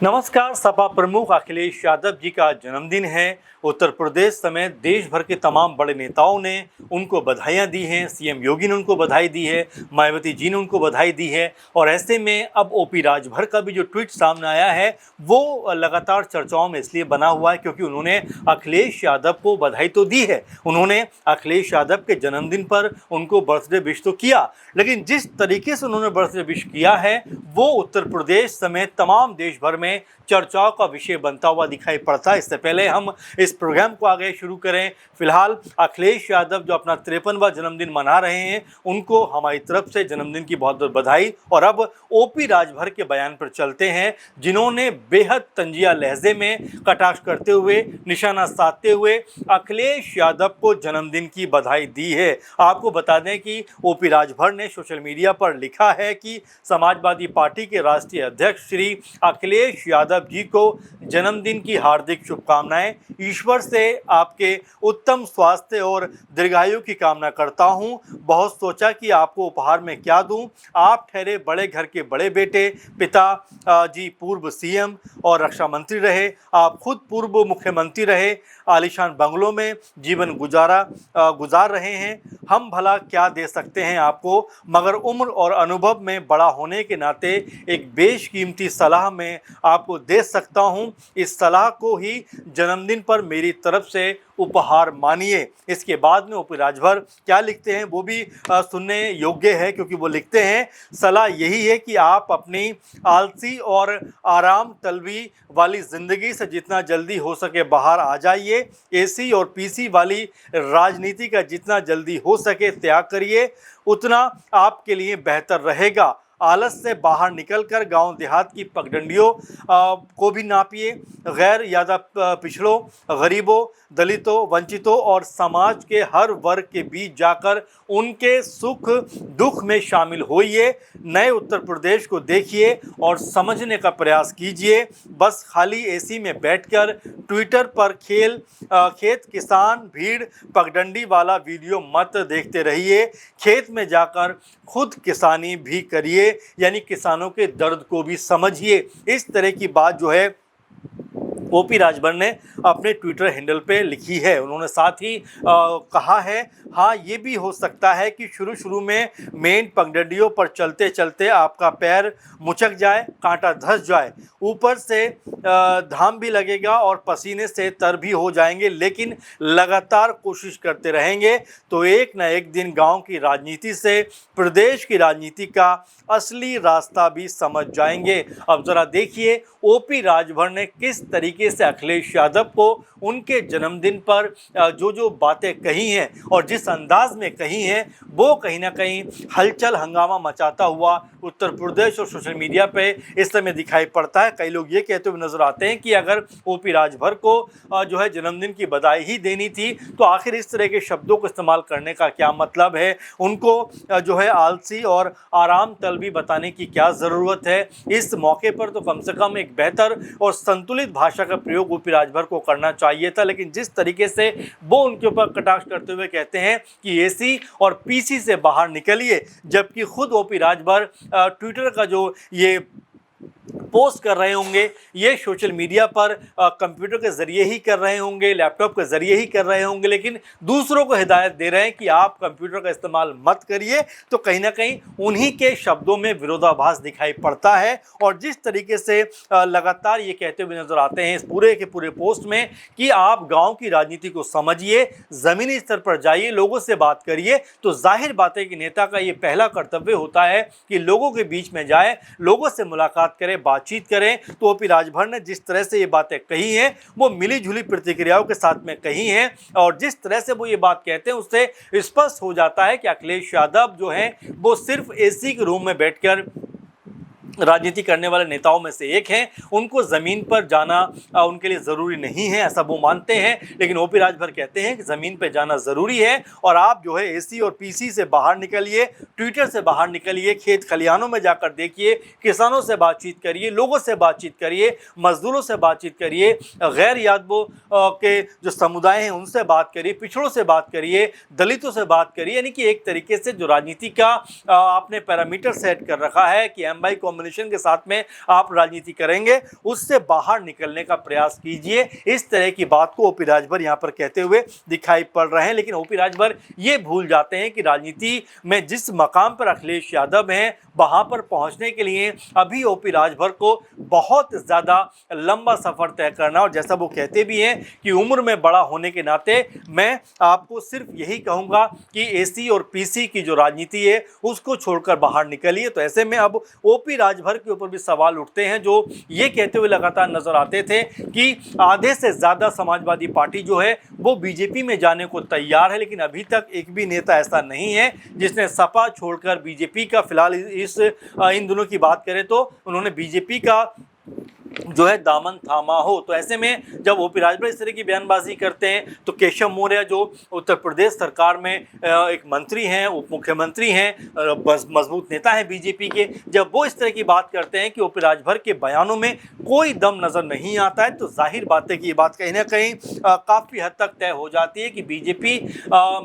नमस्कार। सपा प्रमुख अखिलेश यादव जी का जन्मदिन है। उत्तर प्रदेश समेत देश भर के तमाम बड़े नेताओं ने उनको बधाइयां दी हैं। सीएम योगी ने उनको बधाई दी है, मायावती जी ने उनको बधाई दी है। और ऐसे में अब ओपी राजभर का भी जो ट्वीट सामने आया है वो लगातार चर्चाओं में इसलिए बना हुआ है क्योंकि उन्होंने अखिलेश यादव को बधाई तो दी है, उन्होंने अखिलेश यादव के जन्मदिन पर उनको बर्थडे विश तो किया, लेकिन जिस तरीके से उन्होंने बर्थडे विश किया है वो उत्तर प्रदेश समेत तमाम देश भर में चर्चाओं का विषय बनता हुआ दिखाई पड़ता है। इससे पहले हम इस प्रोग्राम को आगे शुरू करें, फिलहाल अखिलेश यादव जो अपना 53वां जन्मदिन मना रहे हैं उनको हमारी तरफ से जन्मदिन की बहुत बहुत बधाई। और अब ओपी राजभर के बयान पर चलते हैं, जिन्होंने बेहद तंजिया लहजे में कटाक्ष करते हुए, निशाना साधते हुए अखिलेश यादव को जन्मदिन की बधाई दी है। आपको बता दें कि ओपी राजभर ने सोशल मीडिया पर लिखा है कि समाजवादी पार्टी के राष्ट्रीय अध्यक्ष श्री अखिलेश यादव जी को जन्मदिन की हार्दिक शुभकामनाएं। ईश्वर से आपके उत्तम स्वास्थ्य और दीर्घायु की कामना करता हूं। बहुत सोचा कि आपको उपहार में क्या दूं। आप ठहरे बड़े घर के बड़े बेटे, पिता जी पूर्व सीएम और रक्षा मंत्री रहे, आप खुद पूर्व मुख्यमंत्री रहे, आलीशान बंगलों में जीवन गुजार रहे हैं। हम भला क्या दे सकते हैं आपको, मगर उम्र और अनुभव में बड़ा होने के नाते एक बेशकीमती सलाह मैं आपको दे सकता हूं। इस सलाह को ही जन्मदिन पर मेरी तरफ से उपहार मानिए। इसके बाद में ओपी राजभर क्या लिखते हैं वो भी सुनने योग्य है, क्योंकि वो लिखते हैं सलाह यही है कि आप अपनी आलसी और आराम तलबी वाली ज़िंदगी से जितना जल्दी हो सके बाहर आ जाइए। एसी और पीसी वाली राजनीति का जितना जल्दी हो सके त्याग करिए, उतना आपके लिए बेहतर रहेगा। आलस से बाहर निकलकर गांव देहात की पगडंडियों को भी नापिए। गैर यादा पिछड़ों, गरीबों, दलितों, वंचितों और समाज के हर वर्ग के बीच जाकर उनके सुख दुख में शामिल होइए। नए उत्तर प्रदेश को देखिए और समझने का प्रयास कीजिए। बस खाली एसी में बैठकर ट्विटर पर खेत किसान भीड़ पगडंडी वाला वीडियो मत देखते रहिए। खेत में जाकर खुद किसानी भी करिए, यानी किसानों के दर्द को भी समझिए। इस तरह की बात जो है ओपी राजभर ने अपने ट्विटर हैंडल पे लिखी है। उन्होंने साथ ही कहा है, हाँ ये भी हो सकता है कि शुरू में मेन पगडंडियों पर चलते चलते आपका पैर मुचक जाए, कांटा धंस जाए, ऊपर से घाम भी लगेगा और पसीने से तर भी हो जाएंगे, लेकिन लगातार कोशिश करते रहेंगे तो एक न एक दिन गांव की राजनीति से प्रदेश की राजनीति का असली रास्ता भी समझ जाएंगे। अब जरा देखिए ओपी राजभर ने किस तरीके से अखिलेश यादव को उनके जन्मदिन पर जो बातें कही हैं और जिस अंदाज में कही हैं वो कहीं ना कहीं हलचल हंगामा मचाता हुआ उत्तर प्रदेश और सोशल मीडिया पे इस समय दिखाई पड़ता है। कई लोग ये कहते हुए नजर आते हैं कि अगर ओपी राजभर को जो है जन्मदिन की बधाई ही देनी थी तो आखिर इस तरह के शब्दों को इस्तेमाल करने का क्या मतलब है, उनको जो है आलसी और आराम तलबी बताने की क्या ज़रूरत है। इस मौके पर तो कम से कम एक बेहतर और संतुलित भाषा का प्रयोग ओपी राजभर को करना चाहिए था, लेकिन जिस तरीके से वो उनके ऊपर कटाक्ष करते हुए कहते हैं कि एसी और पीसी से बाहर निकलिए, जबकि खुद ओपी राजभर ट्विटर का जो ये पोस्ट कर रहे होंगे ये सोशल मीडिया पर कंप्यूटर के ज़रिए ही कर रहे होंगे, लैपटॉप के ज़रिए ही कर रहे होंगे, लेकिन दूसरों को हिदायत दे रहे हैं कि आप कंप्यूटर का इस्तेमाल मत करिए। तो कहीं ना कहीं उन्हीं के शब्दों में विरोधाभास दिखाई पड़ता है। और जिस तरीके से लगातार ये कहते हुए नजर आते हैं इस पूरे के पूरे पोस्ट में कि आप गाँव की राजनीति को समझिए, ज़मीनी स्तर पर जाइए, लोगों से बात करिए, तो जाहिर बात है कि नेता का ये पहला कर्तव्य होता है कि लोगों के बीच में जाए, लोगों से मुलाकात करें, बातचीत करें। तो ओपी राजभर ने जिस तरह से ये बातें कही हैं वो मिली जुली प्रतिक्रियाओं के साथ में कही हैं, और जिस तरह से वो ये बात कहते हैं उससे स्पष्ट हो जाता है कि अखिलेश यादव जो हैं वो सिर्फ एसी के रूम में बैठकर राजनीति करने वाले नेताओं में से एक हैं। उनको ज़मीन पर जाना उनके लिए ज़रूरी नहीं है, ऐसा वो मानते हैं, लेकिन ओपी राजभर कहते हैं कि ज़मीन पर जाना ज़रूरी है और आप जो है एसी और पीसी से बाहर निकलिए, ट्विटर से बाहर निकलिए, खेत खलिहानों में जाकर देखिए, किसानों से बातचीत करिए, लोगों से बातचीत करिए, मजदूरों से बातचीत करिए, गैर यादवों के जो समुदाय हैं उनसे बात करिए, पिछड़ों से बात करिए, दलितों से बात करिए। यानी कि एक तरीके से जो राजनीति का आपने पैरामीटर सेट कर रखा है कि एम बाई कॉम्युनिस्ट डिटर्मिनेशन के साथ में आप राजनीति करेंगे, उससे बाहर निकलने का प्रयास कीजिए। इस तरह की बात को ओपी राजभर यहाँ पर कहते हुए दिखाई पड़ रहे हैं। लेकिन ओपी राजभर ये भूल जाते हैं कि राजनीति में जिस मकाम पर अखिलेश यादव हैं, वहां पर पहुंचने के लिए अभी ओपी राजभर को बहुत ज़्यादा लंबा सफ़र तय करना, और जैसा वो कहते भी हैं कि उम्र में बड़ा होने के नाते मैं आपको सिर्फ यही कहूँगा कि एसी और पीसी की जो राजनीति है उसको छोड़कर बाहर निकलिए। तो ऐसे में अब ओपी राजभर के ऊपर भी सवाल उठते हैं, जो ये कहते हुए लगातार नजर आते थे कि आधे से ज़्यादा समाजवादी पार्टी जो है वो बीजेपी में जाने को तैयार है, लेकिन अभी तक एक भी नेता ऐसा नहीं है जिसने सपा छोड़कर बीजेपी का, फिलहाल इन दोनों की बात करें तो उन्होंने बीजेपी का जो है दामन थामा हो। तो ऐसे में जब ओपी राजभर इस तरह की बयानबाजी करते हैं तो केशव मौर्य जो उत्तर प्रदेश सरकार में एक मंत्री हैं, उप मुख्यमंत्री हैं, मजबूत नेता हैं बीजेपी के, जब वो इस तरह की बात करते हैं कि ओपी राजभर के बयानों में कोई दम नज़र नहीं आता है, तो जाहिर बात है कि ये बात कहीं ना कहीं काफ़ी हद तक तय हो जाती है कि बीजेपी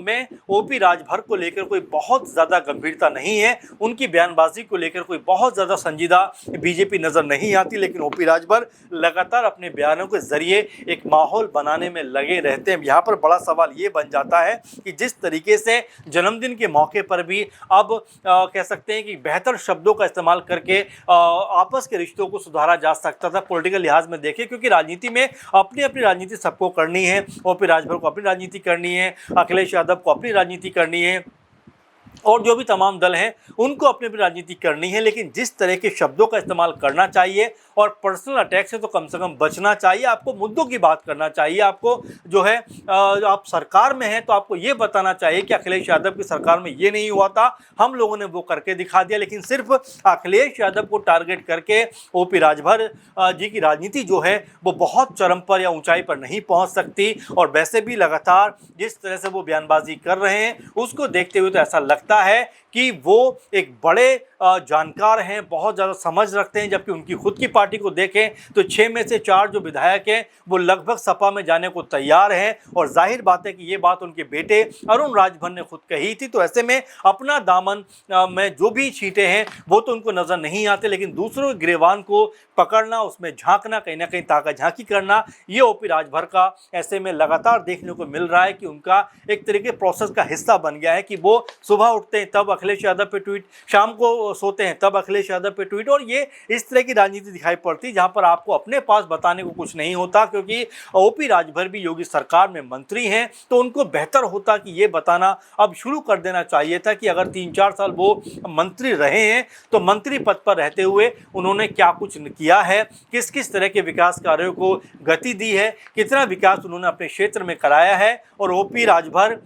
में ओपी राजभर को लेकर कोई बहुत ज़्यादा गंभीरता नहीं है, उनकी बयानबाजी को लेकर कोई बहुत ज़्यादा संजीदा बीजेपी नज़र नहीं आती। लेकिन ओपी राजभर लगातार अपने बयानों के जरिए एक माहौल बनाने में लगे रहते हैं। यहाँ पर बड़ा सवाल ये बन जाता है कि जिस तरीके से जन्मदिन के मौके पर भी अब कह सकते हैं कि बेहतर शब्दों का इस्तेमाल करके आपस के रिश्तों को सुधारा जा सकता था पॉलिटिकल लिहाज में देखें, क्योंकि राजनीति में अपनी अपनी राजनीति सबको करनी है। ओपी राजभर को अपनी राजनीति करनी है, अखिलेश यादव को अपनी राजनीति करनी है, और जो भी तमाम दल हैं उनको अपनी अपनी राजनीति करनी है। लेकिन जिस तरह के शब्दों का इस्तेमाल करना चाहिए और पर्सनल अटैक से तो कम से कम बचना चाहिए। आपको मुद्दों की बात करना चाहिए। आपको जो है आप सरकार में हैं तो आपको ये बताना चाहिए कि अखिलेश यादव की सरकार में ये नहीं हुआ था, हम लोगों ने वो करके दिखा दिया। लेकिन सिर्फ अखिलेश यादव को टारगेट करके ओपी राजभर जी की राजनीति जो है वो बहुत चरम पर या ऊंचाई पर नहीं पहुंच सकती। और वैसे भी लगातार जिस तरह से वो बयानबाजी कर रहे हैं उसको देखते हुए तो ऐसा लगता है कि वो एक बड़े जानकार हैं, बहुत ज़्यादा समझ रखते हैं, जबकि उनकी खुद की पार्टी को देखें तो 6 में से 4 जो विधायक हैं वो लगभग सपा में जाने को तैयार हैं। और जाहिर बात है कि ये बात उनके बेटे अरुण राजभर ने खुद कही थी। तो ऐसे में अपना दामन में जो भी छींटे हैं वो तो उनको नज़र नहीं आते, लेकिन दूसरों के गिरेबान को पकड़ना, उसमें झांकना, कहीं ना कहीं ताका झांकी करना, ये ओपी राजभर का ऐसे में लगातार देखने को मिल रहा है कि उनका एक तरीके प्रोसेस का हिस्सा बन गया है कि वो सुबह उठते हैं तब अखिलेश यादव पे ट्वीट, शाम को सोते हैं तब अखिलेश यादव पे ट्वीट। और ये इस तरह की राजनीति दिखाई पड़ती है जहां पर आपको अपने पास बताने को कुछ नहीं होता, क्योंकि ओपी राजभर भी योगी सरकार में मंत्री हैं तो उनको बेहतर होता कि ये बताना अब शुरू कर देना चाहिए था कि अगर 3-4 साल वो मंत्री रहे हैं तो मंत्री पद पर रहते हुए उन्होंने क्या कुछ किया है, किस किस तरह के विकास कार्यों को गति दी है, कितना विकास उन्होंने अपने क्षेत्र में कराया है। और ओपी राजभर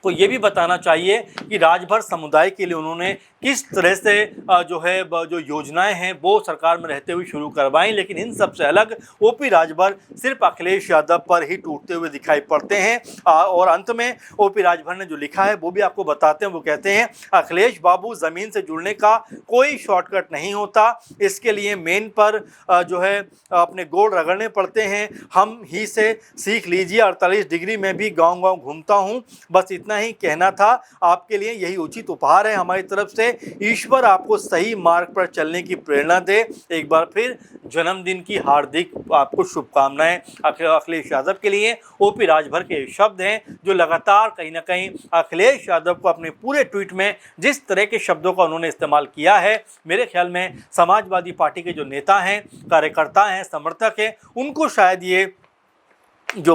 को ये भी बताना चाहिए कि राजभर समुदाय के लिए उन्होंने किस तरह से जो योजनाएं हैं वो सरकार में रहते हुए शुरू करवाई। लेकिन इन सब से अलग ओपी राजभर सिर्फ अखिलेश यादव पर ही टूटते हुए दिखाई पड़ते हैं। और अंत में ओपी राजभर ने जो लिखा है वो भी आपको बताते हैं। वो कहते हैं, अखिलेश बाबू ज़मीन से जुड़ने का कोई शॉर्टकट नहीं होता, इसके लिए मेन पर जो है अपने गोड़ रगड़ने पड़ते हैं। हम ही से सीख लीजिए, 48 डिग्री में भी गाँव गाँव घूमता हूँ, बस इतना ही कहना था आपके लिए, यही उचित उपहार है हमारी तरफ से। ईश्वर आपको सही मार्ग पर चलने की प्रेरणा दे। एक बार फिर जन्मदिन की हार्दिक आपको शुभकामनाएं। अखिलेश यादव के लिए ओपी राजभर के शब्द हैं जो लगातार कहीं ना कहीं अखिलेश यादव को अपने पूरे ट्वीट में जिस तरह के शब्दों का उन्होंने इस्तेमाल किया है, मेरे ख्याल में समाजवादी पार्टी के जो नेता हैं, कार्यकर्ता हैं, समर्थक हैं, उनको शायद ये जो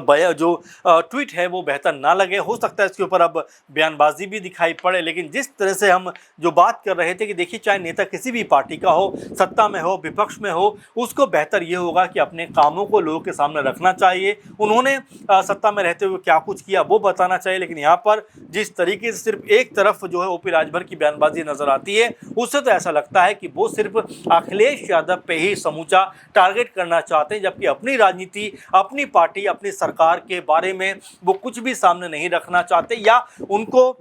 ट्वीट है वो बेहतर ना लगे। हो सकता है इसके ऊपर अब बयानबाजी भी दिखाई पड़े। लेकिन जिस तरह से हम जो बात कर रहे थे कि देखिए, चाहे नेता किसी भी पार्टी का हो, सत्ता में हो, विपक्ष में हो, उसको बेहतर ये होगा कि अपने कामों को लोगों के सामने रखना चाहिए। उन्होंने सत्ता में रहते हुए क्या कुछ किया वो बताना चाहिए। लेकिन यहाँ पर जिस तरीके से सिर्फ एक तरफ जो है ओपी राजभर की बयानबाजी नजर आती है, उससे तो ऐसा लगता है कि वो सिर्फ अखिलेश यादव पे ही समूचा टारगेट करना चाहते हैं, जबकि अपनी राजनीति, अपनी पार्टी, अपनी सरकार के बारे में वो कुछ भी सामने नहीं रखना चाहते, या उनको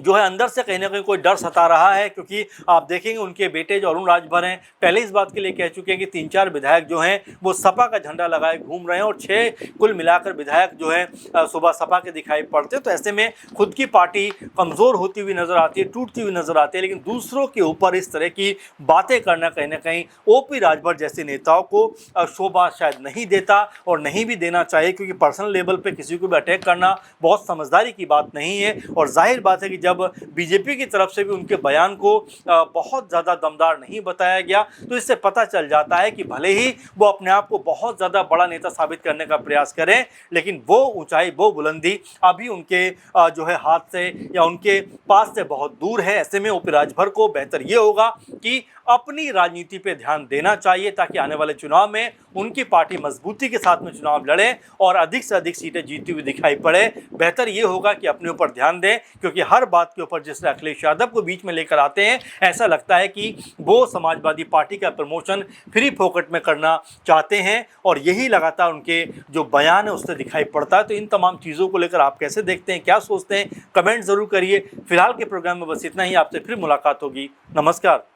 जो है अंदर से कहीं ना कहीं कोई डर सता रहा है, क्योंकि आप देखेंगे उनके बेटे जो अरुण राजभर हैं पहले इस बात के लिए कह चुके हैं कि 3-4 विधायक जो हैं वो सपा का झंडा लगाए घूम रहे हैं और 6 कुल मिलाकर विधायक जो है सुबह सपा के दिखाई पड़ते हैं। तो ऐसे में खुद की पार्टी कमज़ोर होती हुई नजर आती है, टूटती हुई नजर आती है, लेकिन दूसरों के ऊपर इस तरह की बातें करना कहीं ना कहीं ओपी राजभर जैसे नेताओं को शोभा शायद नहीं देता और नहीं भी देना चाहिए, क्योंकि पर्सनल लेवल पे किसी को भी अटैक करना बहुत समझदारी की बात नहीं है। और जाहिर बात है कि जब बीजेपी की तरफ से भी उनके बयान को बहुत ज़्यादा दमदार नहीं बताया गया, तो इससे पता चल जाता है कि भले ही वो अपने आप को बहुत ज़्यादा बड़ा नेता साबित करने का प्रयास करें, लेकिन वो ऊंचाई, वो बुलंदी अभी उनके जो है हाथ से या उनके पास से बहुत दूर है। ऐसे में ओपी राजभर को बेहतर ये होगा कि अपनी राजनीति पे ध्यान देना चाहिए, ताकि आने वाले चुनाव में उनकी पार्टी मजबूती के साथ में चुनाव लड़े और अधिक से अधिक सीटें जीती हुई दिखाई पड़े। बेहतर ये होगा कि अपने ऊपर ध्यान दें, क्योंकि हर बात के ऊपर जिस तरह अखिलेश यादव को बीच में लेकर आते हैं, ऐसा लगता है कि वो समाजवादी पार्टी का प्रमोशन फ्री फोकट में करना चाहते हैं और यही लगातार उनके जो बयान है उससे दिखाई पड़ता है। तो इन तमाम चीज़ों को लेकर आप कैसे देखते हैं, क्या सोचते हैं, कमेंट ज़रूर करिए। फिलहाल के प्रोग्राम में बस इतना ही, आपसे फिर मुलाकात होगी। नमस्कार।